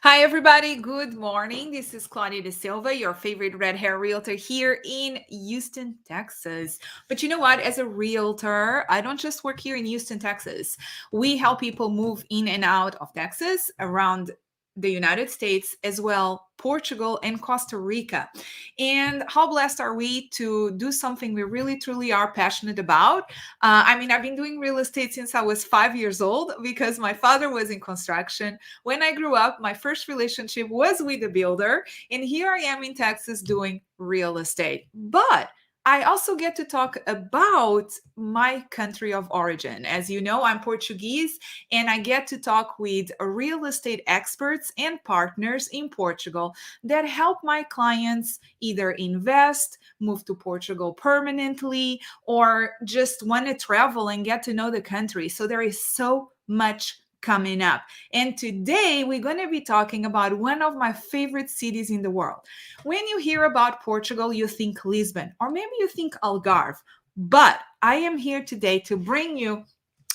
Hi, everybody. Good morning. This is Claudia De Silva, your favorite red hair realtor here in Houston, Texas. But you know what? As a realtor, I don't just work here in Houston, Texas. We help people move in and out of Texas, around the United States, as well Portugal and Costa Rica. And how blessed are we to do something we really truly are passionate about? I've been doing real estate since I was 5 years old because my father was in construction. When I grew up, my first relationship was with a builder, and here I am in Texas doing real estate. But I also get to talk about my country of origin. As you know, I'm Portuguese, and I get to talk with real estate experts and partners in Portugal that help my clients either invest, move to Portugal permanently, or just want to travel and get to know the country. So there is so much coming up. And today we're going to be talking about one of my favorite cities in the world. When you hear about Portugal, you think Lisbon, or maybe you think Algarve. But I am here today to bring you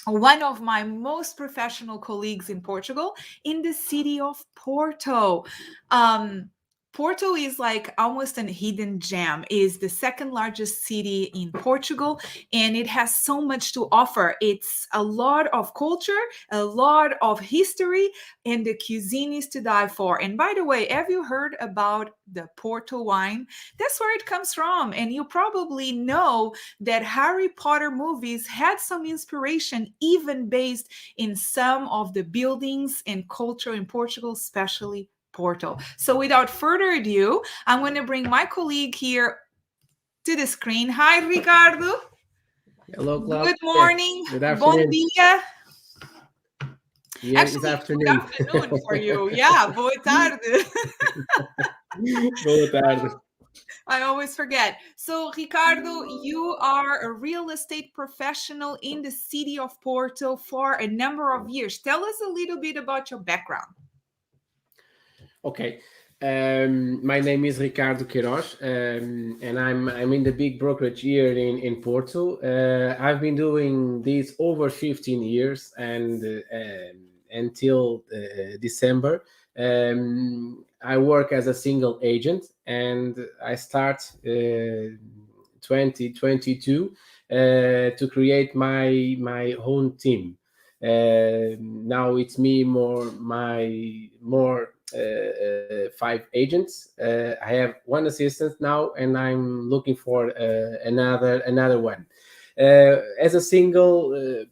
one of my most professional colleagues in Portugal in the city of Porto. Um, Porto is like almost an hidden gem. It is the second largest city in Portugal, and it has so much to offer. It's a lot of culture, a lot of history, and the cuisine is to die for. And by the way, have you heard about the Porto wine? That's where it comes from. And you probably know that Harry Potter movies had some inspiration, even based in some of the buildings and culture in Portugal, especially Porto. So without further ado, I'm going to bring my colleague here to the screen. Hi, Ricardo. Hello, Claudia. Good morning. Good Bon afternoon. dia. Here is Actually, it's good afternoon. afternoon for you. Yeah, boa tarde. Boa tarde. I always forget. So, Ricardo, you are a real estate professional in the city of Porto for a number of years. Tell us a little bit about your background. Okay. My name is Ricardo Queiros, and I'm in the big brokerage here in Porto. I've been doing this over 15 years, and until December, I work as a single agent, and I start 2022 to create my own team. Now it's me more five agents. I have one assistant now, and I'm looking for another one. As a single,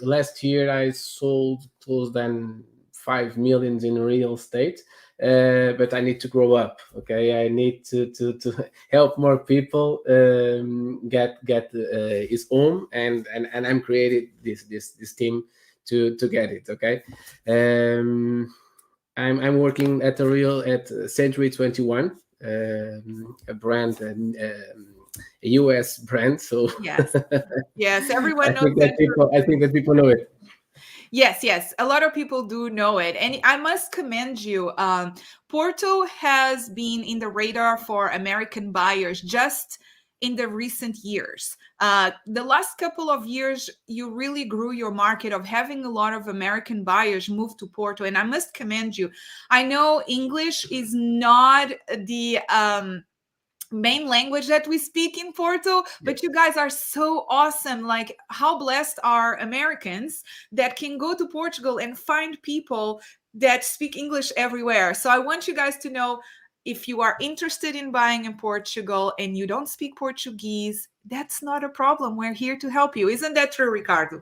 last year I sold close than 5 million in real estate. But I need to grow up. Okay, I need to help more people get his home, and I'm created this team to get it. Okay. I'm working at Century 21, a brand, a US brand. So Yes. Yes, I everyone knows think that that. people know it. Yes, yes. A lot of people do know it. And I must commend you. Porto has been in the radar for American buyers just in the recent years. The last couple of years, you really grew your market of having a lot of American buyers move to Porto. And I must commend you. I know English is not the main language that we speak in Porto, but you guys are so awesome. Like, how blessed are Americans that can go to Portugal and find people that speak English everywhere. So I want you guys to know, if you are interested in buying in Portugal and you don't speak Portuguese, that's not a problem. We're here to help you. Isn't that true, Ricardo?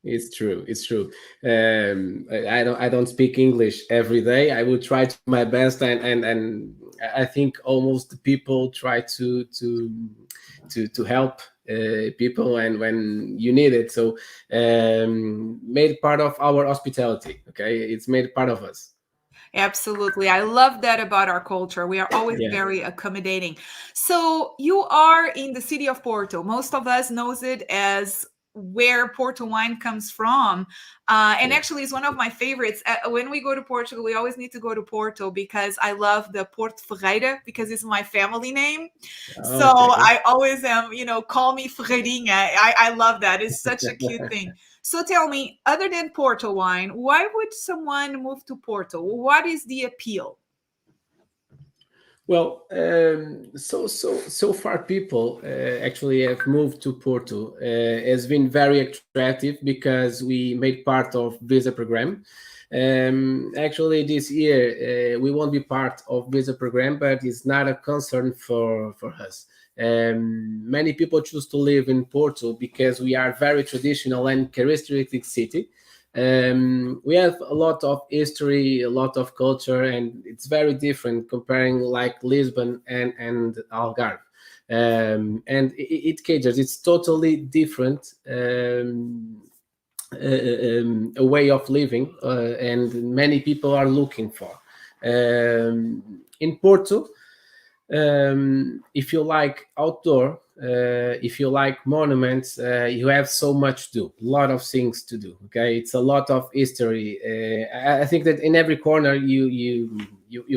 It's true. It's true. I don't speak English every day. I will try to do my best, and I think almost the people try to help people, and when you need it. So made part of our hospitality. Okay, it's made part of us. Absolutely. I love that about our culture. We are always Yeah. very accommodating. So you are in the city of Porto. Most of us knows it as where Porto wine comes from. And Yeah. actually, it's one of my favorites. When we go to Portugal, we always need to go to Porto because I love the Porto Ferreira because it's my family name. So Okay. I always am, call me Ferreirinha. I love that. It's such a cute thing. So tell me, other than Porto wine, why would someone move to Porto? What is the appeal? Well, so far people actually have moved to Porto. Has been very attractive because we made part of visa program. Actually, this year we won't be part of visa program, but it's not a concern for us. Many people choose to live in Porto because we are very traditional and characteristic city. We have a lot of history, a lot of culture, and it's very different comparing like Lisbon and Algarve. And it caters, it's totally different. A way of living, and many people are looking for. In Porto, if you like outdoor, if you like monuments, you have so much to do, a lot of things to do. Okay, it's a lot of history. I think that in every corner you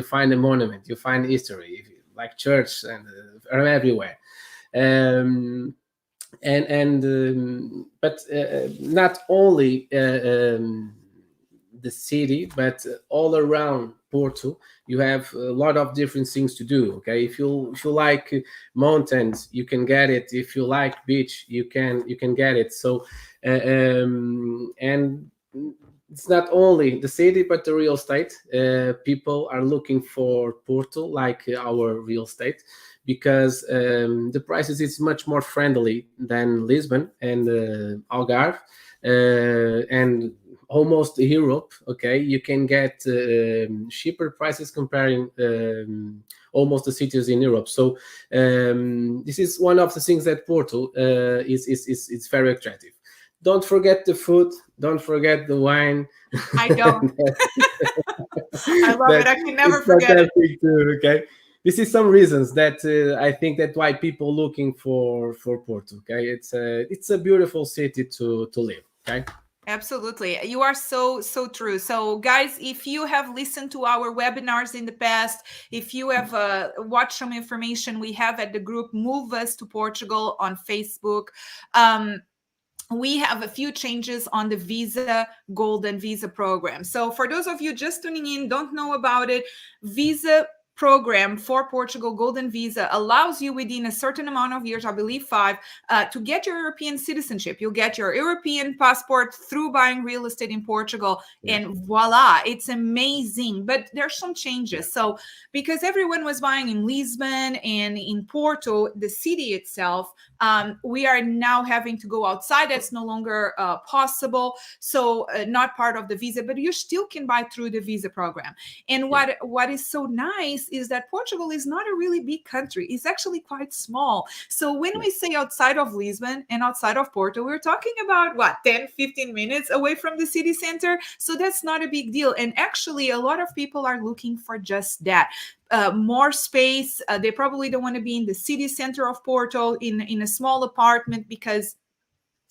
find a monument, you find history, like church, and are everywhere. Um, and but not only the city, but all around Porto, you have a lot of different things to do. Okay, if you like mountains, you can get it. If you like beach, you can get it. So, and it's not only the city, but the real estate. People are looking for Porto, like our real estate, because the prices is much more friendly than Lisbon and Algarve, and almost Europe. Okay, you can get cheaper prices comparing almost the cities in Europe. So this is one of the things that Porto is very attractive. Don't forget the food. Don't forget the wine. I don't. I love it. That I can it's never forget it. fantastic too. Okay, this is some reasons that I think that why people looking for Porto. Okay, it's a beautiful city to live. Okay. Absolutely. You are so true. So guys, if you have listened to our webinars in the past, if you have watched some information we have at the group Move Us to Portugal on Facebook, we have a few changes on the Visa Golden Visa program. So for those of you just tuning in, don't know about it, Visa program for Portugal Golden Visa allows you within a certain amount of years, I believe 5, to get your European citizenship. You'll get your European passport through buying real estate in Portugal, Yeah. and voila, it's amazing. But there's some changes. So because everyone was buying in Lisbon and in Porto, the city itself, we are now having to go outside. That's no longer possible. So not part of the visa, but you still can buy through the visa program. And what is so nice is that Portugal is not a really big country. It's actually quite small. So when we say outside of Lisbon and outside of Porto, we're talking about what, 10, 15 minutes away from the city center. So that's not a big deal. And actually, a lot of people are looking for just that. More space. They probably don't want to be in the city center of Porto in a small apartment, because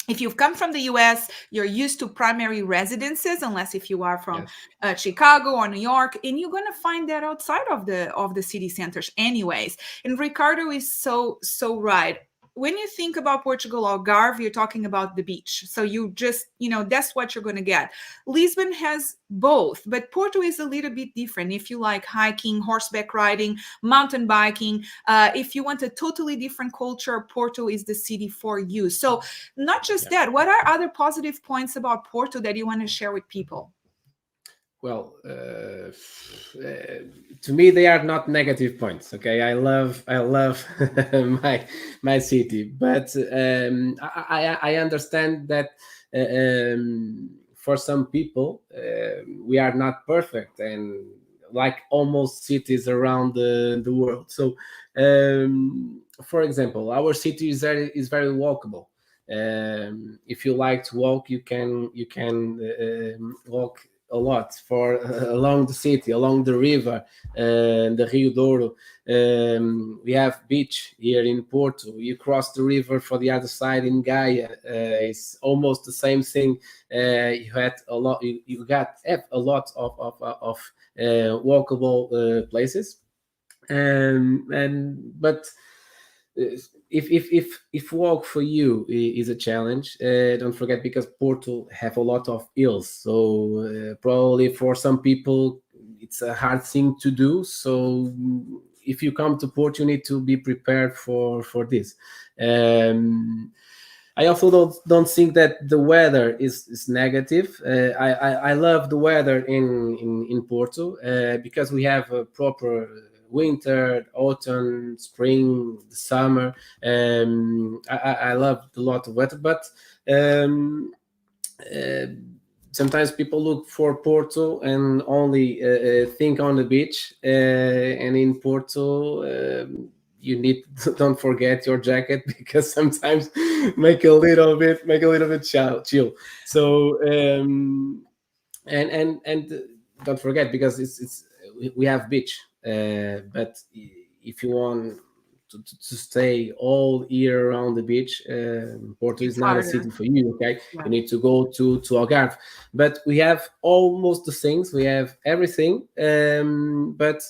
if you've come from the US, you're used to primary residences, unless if you are from Yes. Chicago or New York, and you're going to find that outside of the city centers anyways. And Ricardo is so right. When you think about Portugal or Algarve, you're talking about the beach. So you just, that's what you're going to get. Lisbon has both, but Porto is a little bit different. If you like hiking, horseback riding, mountain biking, if you want a totally different culture, Porto is the city for you. So not just Yeah. that, what are other positive points about Porto that you want to share with people? Well, to me, they are not negative points. Okay, I love my city, but I understand that for some people we are not perfect, and like almost cities around the world. So, for example, our city is very walkable. If you like to walk, you can walk a lot for along the city, along the river, the Rio Douro. We have beach here in Porto. You cross the river for the other side in Gaia. It's almost the same thing. You had a lot. You got have a lot of walkable places, and but if walk for you is a challenge, don't forget, because Porto have a lot of hills, so probably for some people it's a hard thing to do. So if you come to Porto, you need to be prepared for this. um, I also don't think that the weather is negative. I love the weather in Porto, because we have a proper winter, autumn, spring, summer. I love a lot of weather, but um, uh, sometimes people look for Porto and only think on the beach. And in Porto, you need don't forget your jacket, because sometimes make a little bit chill. So and don't forget, because it's we have beach, but if you want to stay all year around the beach, Porto is It's not a harder. city for you. Okay, Yeah. you need to go to Algarve, but we have almost the things, we have everything, but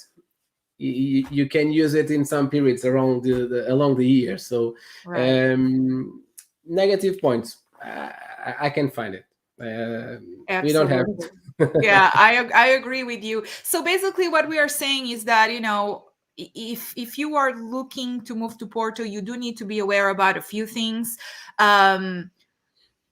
you can use it in some periods around along the year. So Right. negative points, I can find it. We don't have Absolutely. it. Yeah, I agree with you. So basically, what we are saying is that, if you are looking to move to Porto, you do need to be aware about a few things. Um,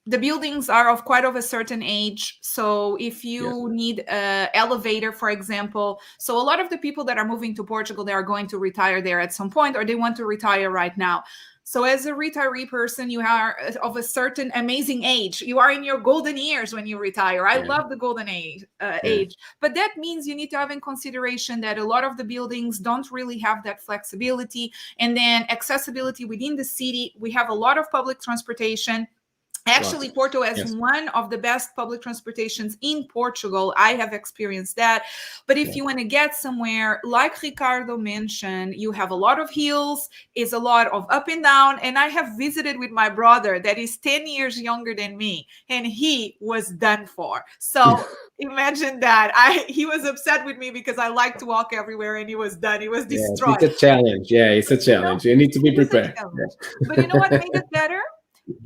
the buildings are of quite of a certain age, so if Yes. you need a elevator, for example, so a lot of the people that are moving to Portugal, they are going to retire there at some point, or they want to retire right now. So as a retiree person, you are of a certain amazing age, you are in your golden years when you retire. I Yeah. love the golden Yeah. age, but that means you need to have in consideration that a lot of the buildings don't really have that flexibility. And then accessibility within the city, we have a lot of public transportation. Lots. Actually, Porto has Yes. one of the best public transportations in Portugal. I have experienced that. But if Yeah. you want to get somewhere, like Ricardo mentioned, you have a lot of hills, is a lot of up and down. And I have visited with my brother that is 10 years younger than me, and he was done for. So imagine that. He was upset with me because I like to walk everywhere, and he was done. He was Yes, it's destroyed. a challenge. Yeah, it's But a challenge. You need to be it is a prepared. challenge. But you know what Yeah. made it better?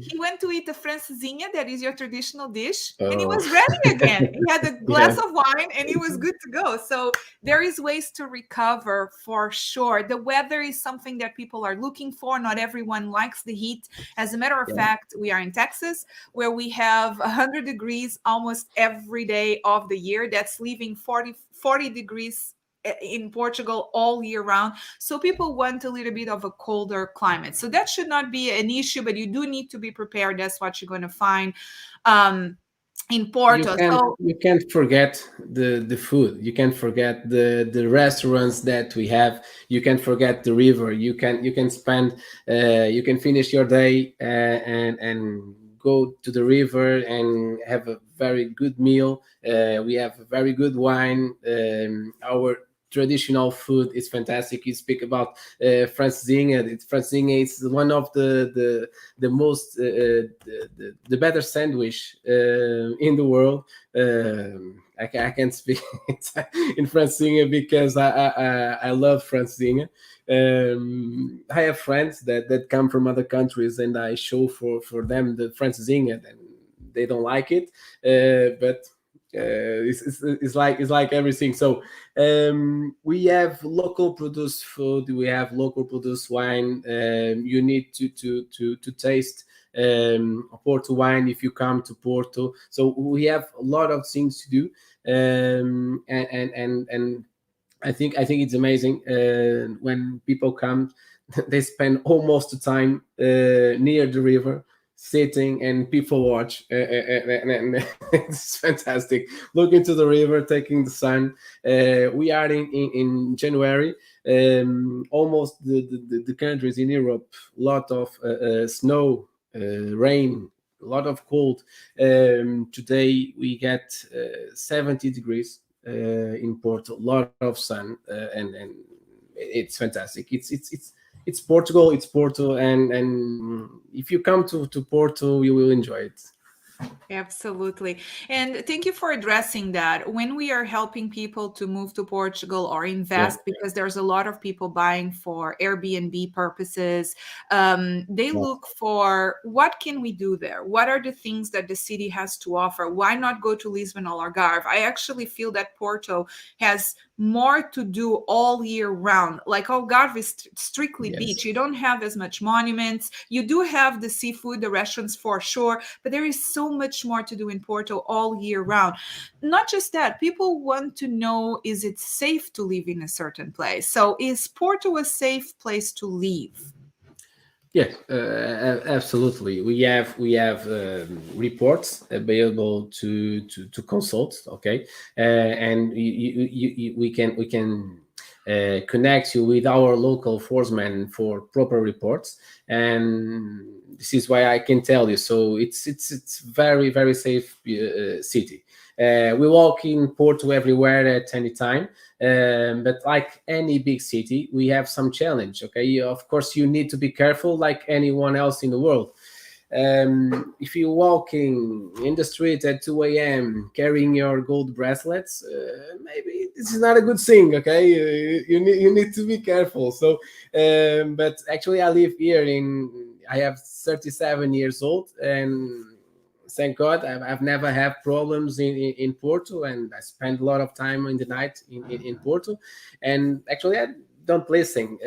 He went to eat the francesinha, that is your traditional dish, and he Oh, was ready again. He had a glass yeah. of wine and he was good to go. So there is ways to recover for sure. The weather is something that people are looking for. Not everyone likes the heat. As a matter of Yeah. fact, we are in Texas, where we have 100 degrees almost every day of the year. That's leaving 40 degrees in Portugal all year round. So people want a little bit of a colder climate. So that should not be an issue, but you do need to be prepared. That's what you're going to find um, in you Porto. can't So you can't forget the food. You can't forget the restaurants that we have. You can't forget the river. You can spend you can finish your day and go to the river and have a very good meal. We have a very good wine. Our traditional food is fantastic. You speak about francesinha. Francesinha is one of the most the better sandwich in the world. I can't speak in Francinha because I love Francinha. I have friends that come from other countries, and I show for them the Francinha, and they don't like it. But it's like everything. So we have local produced food, we have local produced wine. You need to taste Porto wine if you come to Porto. So we have a lot of things to do, and I think it's amazing when people come. They spend almost the time near the river, sitting and people watch, and it's fantastic. Look into the river, taking the sun. We are in January. Almost the countries in Europe, lot of snow, rain, a lot of cold. Today we get 70 degrees in Porto, a lot of sun, and it's fantastic. It's Portugal, it's Porto, and if you come to Porto, you will enjoy it. Absolutely. And thank you for addressing that. When we are helping people to move to Portugal or Yeah, invest, because there's a lot of people buying for Airbnb purposes, they yeah, look for what can we do there? What are the things that the city has to offer? Why not go to Lisbon or Algarve? I actually feel that Porto has more to do all year round. Like Algarve is strictly beach. yes. You don't have as much monuments. You do have the seafood, the restaurants for sure, but there is so much more to do in Porto all year round. Not just that, people want to know, is it safe to live in a certain place? So is Porto a safe place to live? Yes, absolutely. We have reports available to consult. Okay, and we can connect you with our local enforcement for proper reports, and this is why I can tell you. So it's very safe city. We walk in Porto everywhere at any time, but like any big city, we have some challenge. Okay, of course, you need to be careful, like anyone else in the world. If you're walking in the street at 2 a.m. carrying your gold bracelets, maybe this is not a good thing. Okay, you need to be careful. So, but actually, I live here in. I have 37 years old, and thank God I've never had problems in Porto, and I spend a lot of time in the night in Porto, and actually I don't listen.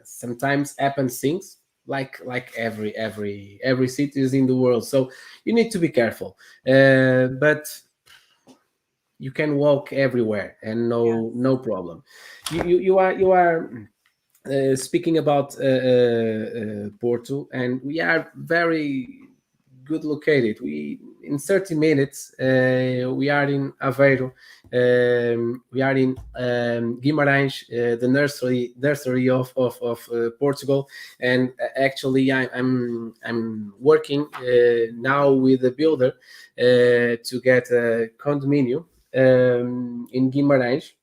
Sometimes happen things like every cities in the world, so you need to be careful. But you can walk everywhere and no Yes. problem. You are speaking about Porto, and we are very good located. We in 30 minutes we are in Aveiro. We are in Guimarães, the nursery of Portugal, and actually I'm working now with a builder to get a condominium in Guimarães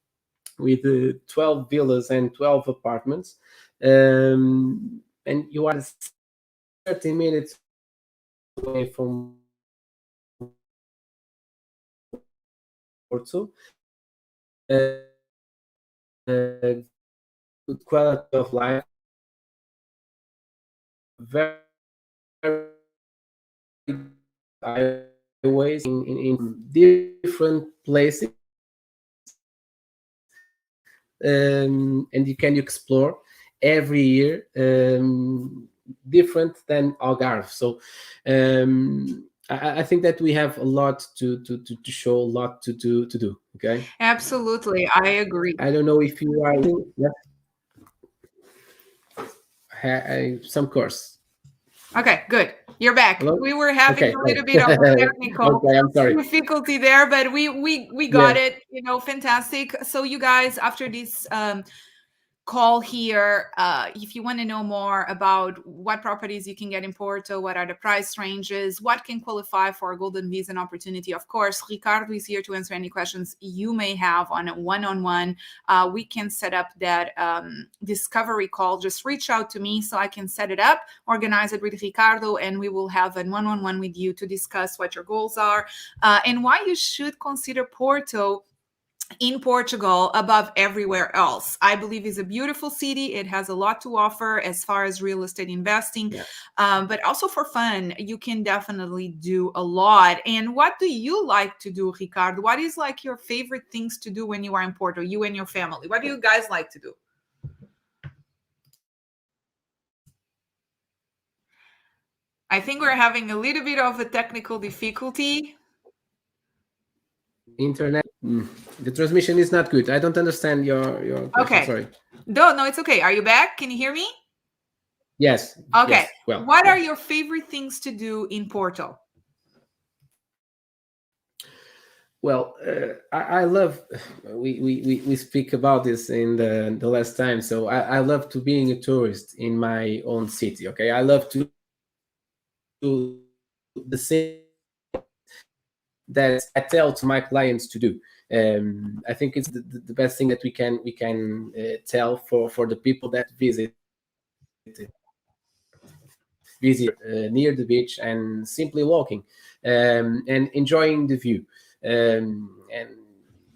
with 12 villas and 12 apartments. And you are 30 minutes away from Porto. Good quality of life, very, very highways in different places, and you can explore every year different than Algarve. So I think that we have a lot to show, a lot to do. Okay, Absolutely. I agree. I don't know if you are. Yeah, some course. Okay, good. You're back. Hello. We were having Okay, a sorry. little bit of a technical Okay, I'm sorry. difficulty there, but we got Yeah. it. Fantastic. So you guys, after this call here. If you want to know more about what properties you can get in Porto, what are the price ranges, what can qualify for a golden visa and opportunity, of course, Ricardo is here to answer any questions you may have on a one-on-one. We can set up that discovery call. Just reach out to me so I can set it up, organize it with Ricardo, and we will have a one-on-one with you to discuss what your goals are and why you should consider Porto in Portugal above everywhere else. I believe is a beautiful city. It has a lot to offer as far as real estate investing, Yeah. but also for fun. You can definitely do a lot. And what do you like to do, Ricardo? What is like your favorite things to do when you are in Porto, you and your family? What do you guys like to do? I think we're having a little bit of a technical difficulty. Internet. The transmission is not good. I don't understand your question. Okay. Sorry. No, it's okay. Are you back? Can you hear me? Yes. Okay. Yes. Well. What are Yeah. your favorite things to do in Porto? Well, I love. We speak about this in the last time. So I love to being a tourist in my own city. Okay. I love to do the same that I tell to my clients to do. I think it's the best thing that we can tell for the people that visit near the beach and simply walking and enjoying the view. And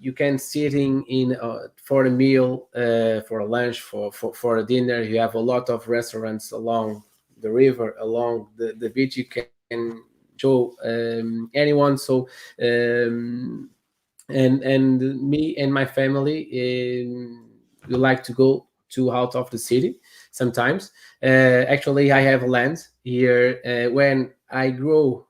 you can sitting in for a meal, for a lunch, for a dinner. You have a lot of restaurants along the river, along the beach. You can show anyone. So and me and my family we like to go to out of the city sometimes. Actually, I have land here. When I grow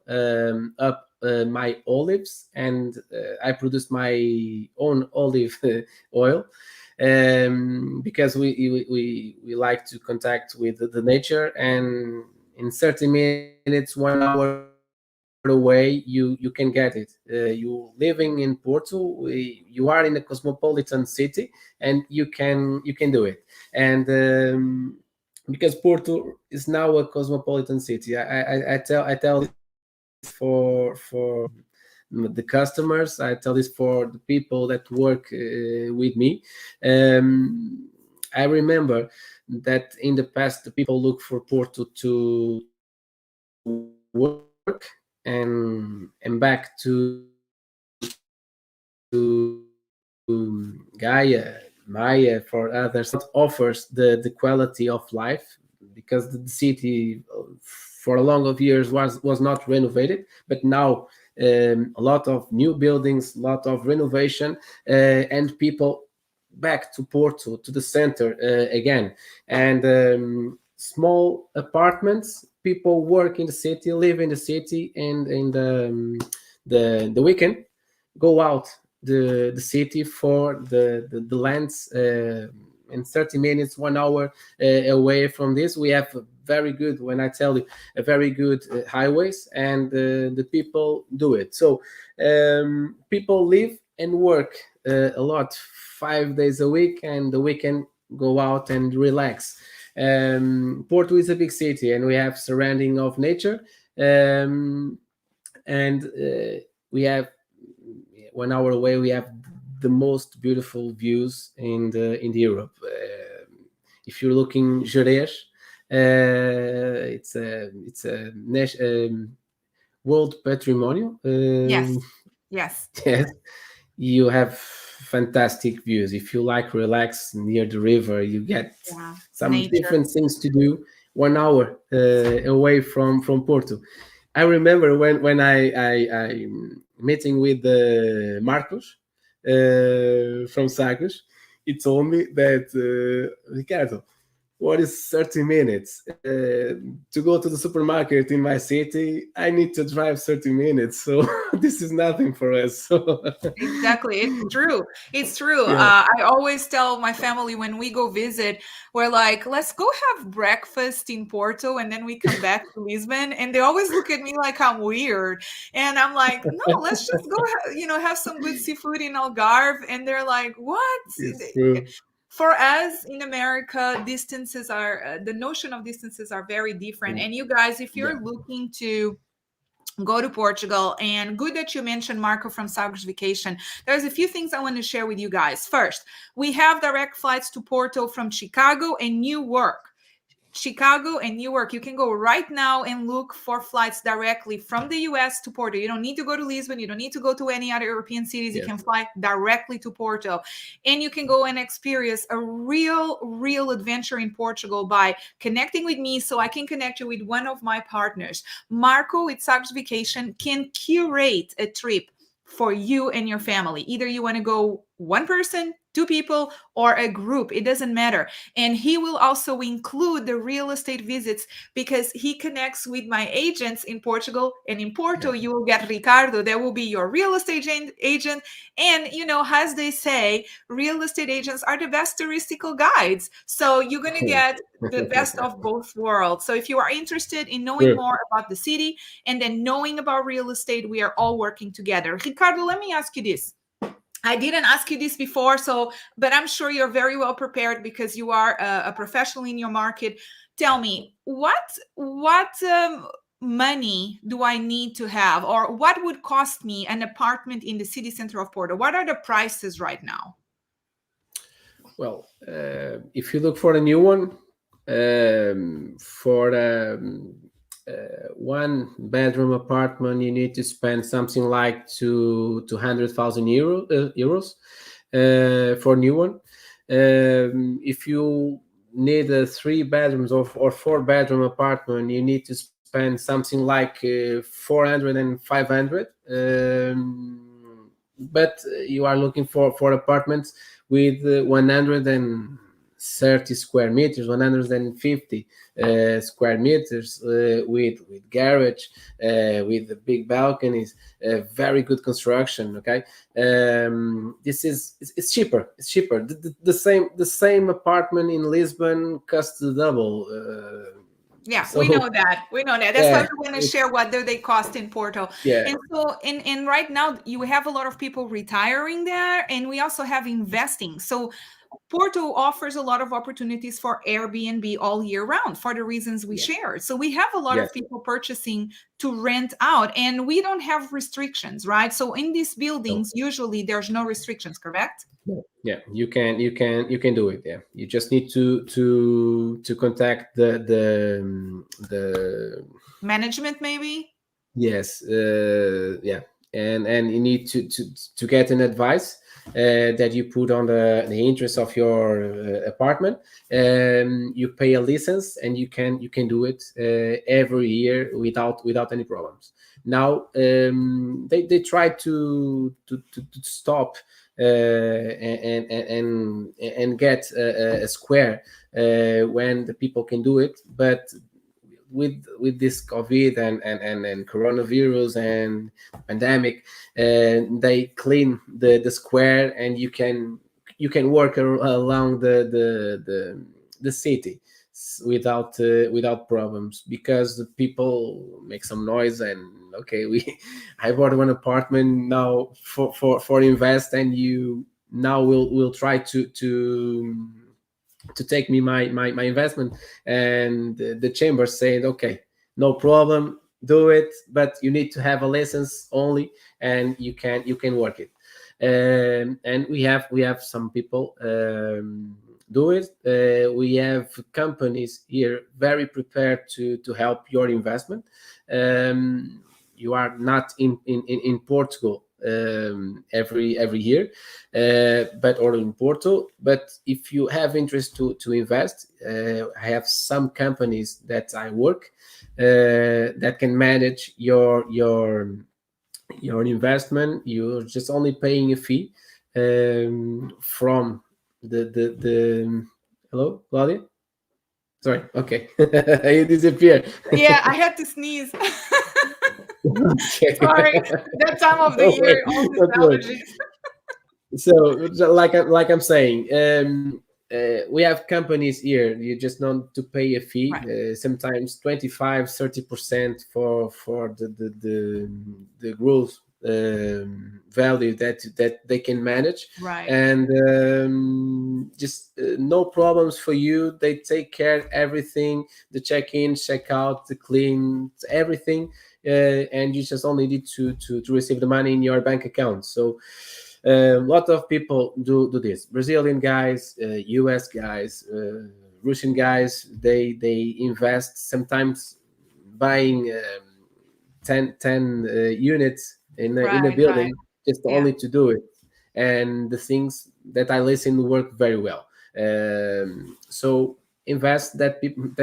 up my olives, and I produce my own olive oil, because we like to contact with the nature. And in 30 minutes, 1 hour away, you can get it. You living in Porto, you are in a cosmopolitan city, and you can do it. And because Porto is now a cosmopolitan city, I tell this for the customers. I tell this for the people that work with me. I remember that in the past the people look for Porto to work and back to Gaia, Maya, for others. Offers the quality of life, because the city for a long of years was not renovated. But now a lot of new buildings, a lot of renovation, and people back to Porto, to the center again. And small apartments, people work in the city, live in the city, and in the weekend go out the city for the lands. In 30 minutes, 1 hour away from this, we have a very good, when I tell you, a very good highways, and the people do it. So people live and work a lot, 5 days a week, and the weekend go out and relax. Porto is a big city, and we have surrounding of nature. And we have 1 hour away, we have the most beautiful views in the Europe. If you're looking Jerez, it's a world patrimonial. Yes. Yes. Yes, you have fantastic views. If you like relax near the river, you get Yeah. some Nature. different things to do 1 hour away from Porto. I remember when I meeting with Marcos from Sagres. He told me that, Ricardo, what is 30 minutes to go to the supermarket in my city? I need to drive 30 minutes, so this is nothing for us. So Exactly. It's true. It's true. yeah, I always tell my family when we go visit, we're like, let's go have breakfast in Porto and then we come back to Lisbon. And they always look at me like I'm weird. And I'm like, no, let's just go, have some good seafood in Algarve. And they're like, what? it's true. For us in America, the notion of distances are very different. And you guys, if Yeah. you're looking to go to Portugal. And good that you mentioned Marco from Sagres Vacation. There's a few things I want to share with you guys. First, we have direct flights to Porto from Chicago and Newark. Chicago and Newark. You can go right now and look for flights directly from the US to Porto. You don't need to go to Lisbon. You don't need to go to any other European cities. You Yes. can fly directly to Porto. And you can go and experience a real adventure in Portugal by connecting with me so I can connect you with one of my partners. Marco with Sagres Vacation can curate a trip for you and your family. Either you want to go one person, two people, or a group, it doesn't matter. And he will also include the real estate visits because he connects with my agents in Portugal. And in Porto, Yeah. you will get Ricardo. That will be your real estate agent. And, as they say, real estate agents are the best touristical guides. So you're going to get the best of both worlds. So if you are interested in knowing True. more about the city and then knowing about real estate, we are all working together. Ricardo, let me ask you this. I didn't ask you this before, but I'm sure you're very well prepared because you are a professional in your market. Tell me, what money do I need to have, or what would cost me an apartment in the city center of Porto? What are the prices right now? Well, if you look for a new one, for one bedroom apartment, you need to spend something like 200,000 euros for new one. If you need a three bedrooms or four bedroom apartment, you need to spend something like 400 and 500. But you are looking for apartments with 130 square meters, 150 square meters, with garage, with the big balconies, very good construction. Okay, this is it's cheaper. It's cheaper. The same apartment in Lisbon costs the double. Yeah, we So know that. We know that. That's why yeah, we want to share what do they cost in Porto. yeah, And so in right now you have a lot of people retiring there, and we also have investing. So Porto offers a lot of opportunities for Airbnb all year round for the reasons we yeah, shared. So we have a lot of yes. people purchasing to rent out, and we don't have restrictions, right? So in these No. buildings, usually there's no restrictions, correct? No. Yeah, you can do it. Yeah, you just need to contact the Management, maybe? yes, yeah, and you need to get an advice that you put on the interest of your apartment. You pay a license, and you can do it every year without any problems. Now they try to stop and get a square when the people can do it, but with this COVID and coronavirus and pandemic, they clean the square, and you can work along the city without problems, because the people make some noise. And okay, we I bought one apartment now for invest, and you now will try to take me my investment. And the chamber said, okay, no problem, do it, but you need to have a license only, and you can work it. And we have some people do it. We have companies here very prepared to help your investment. You are not in Portugal every year, but or in Porto. But if you have interest to invest, I have some companies that I work that can manage your investment. You're just only paying a fee from the hello, Claudia. Sorry. Okay, you disappear. Yeah, I had to sneeze. Okay. Sorry, that time of the Don't year, worry. all these Don't worry. allergies. So like I'm saying, we have companies here. You just need to pay a fee, Right, sometimes 25-30% for the growth value that they can manage. right, And just no problems for you. They take care of everything, the check-in, check-out, the clean, everything. And you just only need to receive the money in your bank account. So a lot of people do this. Brazilian guys, US guys, Russian guys, they invest, sometimes buying 10 units in a right, right. building, just Yeah. only to do it. And the things that I listen work very well. So invest that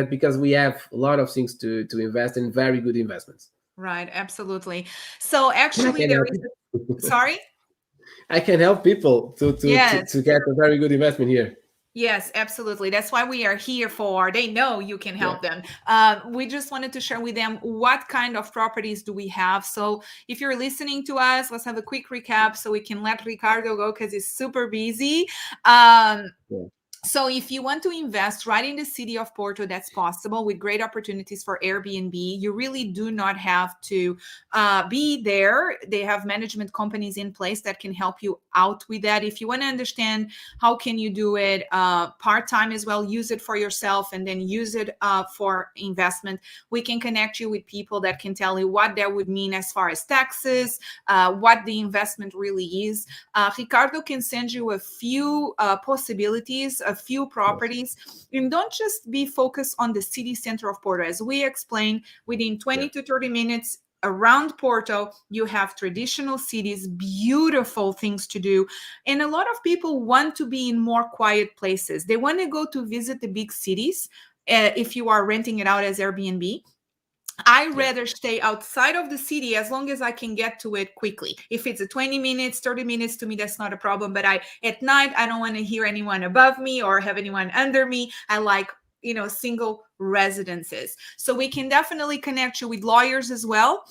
because we have a lot of things to invest in, very good investments. Right, absolutely. So And I actually can there help is you. sorry? I can help people Yes. to get a very good investment here. Yes, absolutely. That's why we are here for. They know you can Yeah. help them. We just wanted to share with them what kind of properties do we have. So if you're listening to us, let's have a quick recap so we can let Ricardo go because he's super busy. Um, Yeah. so if you want to invest right in the city of Porto, that's possible with great opportunities for Airbnb. You really do not have to be there. They have management companies in place that can help you out with that. If you want to understand how can you do it part-time as well, use it for yourself and then use it for investment, we can connect you with people that can tell you what that would mean as far as taxes, what the investment really is. Ricardo can send you a few possibilities a few Yes. properties. And don't just be focused on the city center of Porto. As we explained, within 20 Yeah. to 30 minutes around Porto, you have traditional cities, beautiful things to do. And a lot of people want to be in more quiet places. They want to go to visit the big cities. If you are renting it out as Airbnb, I Yeah. rather stay outside of the city as long as I can get to it quickly. If it's a 20 minutes, 30 minutes, to me that's not a problem. But I at night I don't want to hear anyone above me or have anyone under me. I like, single residences. So we can definitely connect you with lawyers as well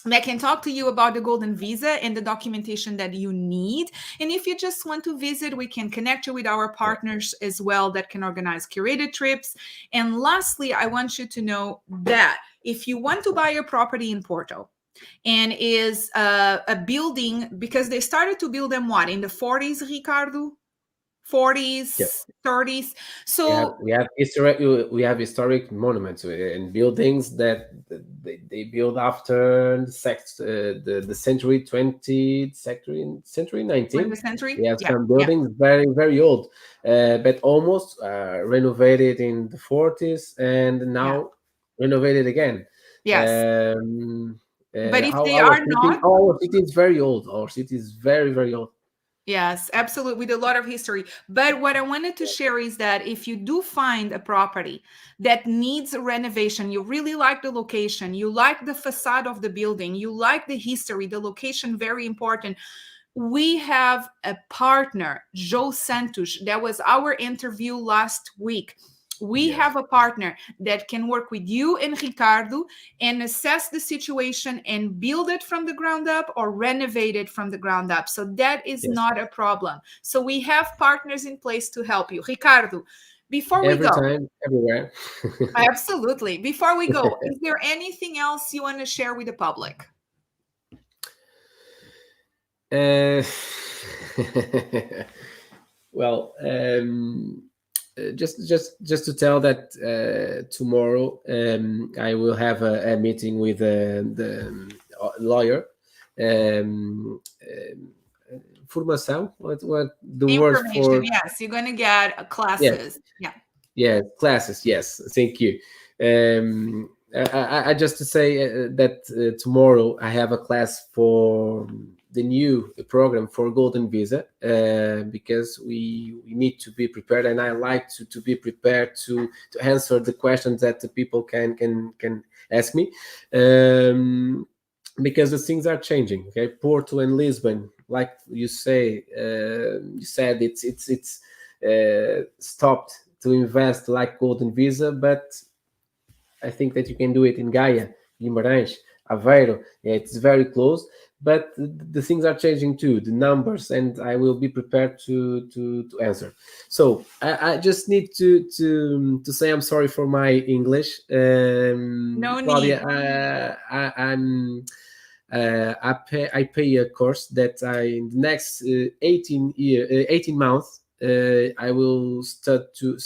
that can talk to you about the golden visa and the documentation that you need. And if you just want to visit, we can connect you with our Yeah. partners as well that can organize curated trips. And lastly, I want you to know that if you want to buy a property in Porto and is a building, because they started to build them what, in the 40s, Ricardo? Yeah. 40s, 30s. So We have historic monuments and buildings that they built after the century 20th century 19. 20th century? We have Yeah, some yeah, buildings very very old, but almost renovated in the 40s and yeah. now renovated again. Yes. Um, But if they our are city, not, our city is very old. Our city is very very old. yes, absolutely, with a lot of history. But what I wanted to share is that if you do find a property that needs renovation, you really like the location, you like the facade of the building, you like the history, the location, very important. We have a partner, Joe Santos. That was our interview last week. We Yes. have a partner that can work with you and Ricardo and assess the situation and build it from the ground up or renovate it from the ground up. So that is Yes. not a problem. So we have partners in place to help you. Ricardo, before we Every go, time, everywhere. absolutely. Before we go, is there anything else you want to share with the public? Uh, well, just to tell that tomorrow I will have a meeting with the lawyer. Formação. What the word Information. for? Yes, you're going to get Yes, classes. Yeah. yeah, classes. Yes, thank you. I just to say that tomorrow I have a class for the new program for Golden Visa because we need to be prepared, and I like to be prepared to answer the questions that the people can ask me. Because the things are changing. Okay, Porto and Lisbon, like you said it's stopped to invest like Golden Visa, but I think that you can do it in Gaia, Guimarães, Aveiro. Yeah, it's very close, but the things are changing too, the numbers, and I will be prepared to answer. So I just need to say I'm sorry for my English, No Claudia. need. I pay a course that I in the next 18 months I will start to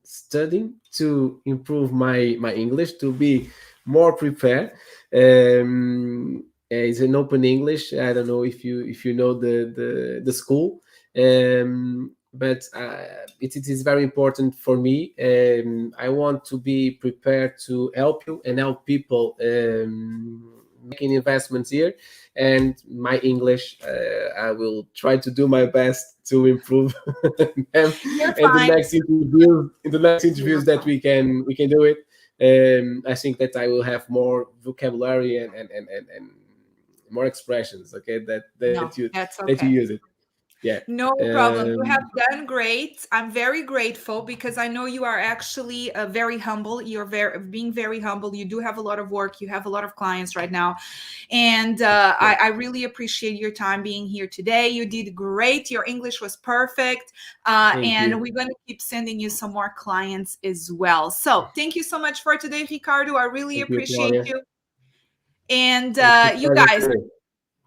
studying to improve my English to be more prepared. It's an open English. I don't know if you know the school, but it is very important for me. I want to be prepared to help you and help people making investments here. And my English, I will try to do my best to improve them You're in the fine. next interview. In the next interviews You're that fine. we can do it. I think that I will have more vocabulary and more expressions. Okay, No, that's that you okay. use it. Yeah. No problem. You have Um, done great. I'm very grateful because I know you are actually very humble. You're being very humble. You do have a lot of work. You have a lot of clients right now. And yeah. I really appreciate your time being here today. You did great. Your English was perfect. Thank And you. we're going to keep sending you some more clients as well. So thank you so much for today, Ricardo. I really Thank you, appreciate Claudia. you. And It's a you pleasure guys, to me.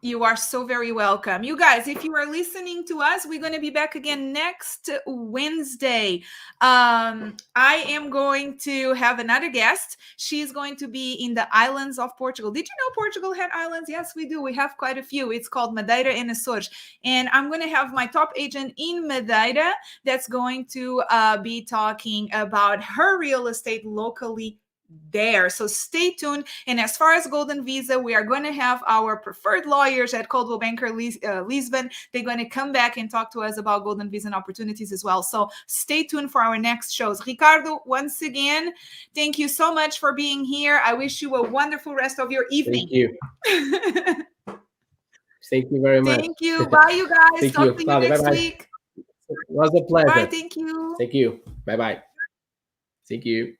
You are so very welcome. You guys, if you are listening to us, we're going to be back again next Wednesday. I am going to have another guest. She's going to be in the islands of Portugal. Did you know Portugal had islands? Yes, we do. We have quite a few. It's called Madeira and Açores. And I'm going to have my top agent in Madeira that's going to be talking about her real estate locally there. So stay tuned. And as far as Golden Visa, we are going to have our preferred lawyers at Coldwell Banker Lisbon. They're going to come back and talk to us about Golden Visa and opportunities as well. So stay tuned for our next shows. Ricardo, once again, thank you so much for being here. I wish you a wonderful rest of your evening. Thank you. Thank you very much. Thank you. Bye, you guys. Thank Talk you, to you Claudia. next Bye-bye. week. It was a pleasure. Bye. Thank you. Thank you. Bye-bye. Thank you.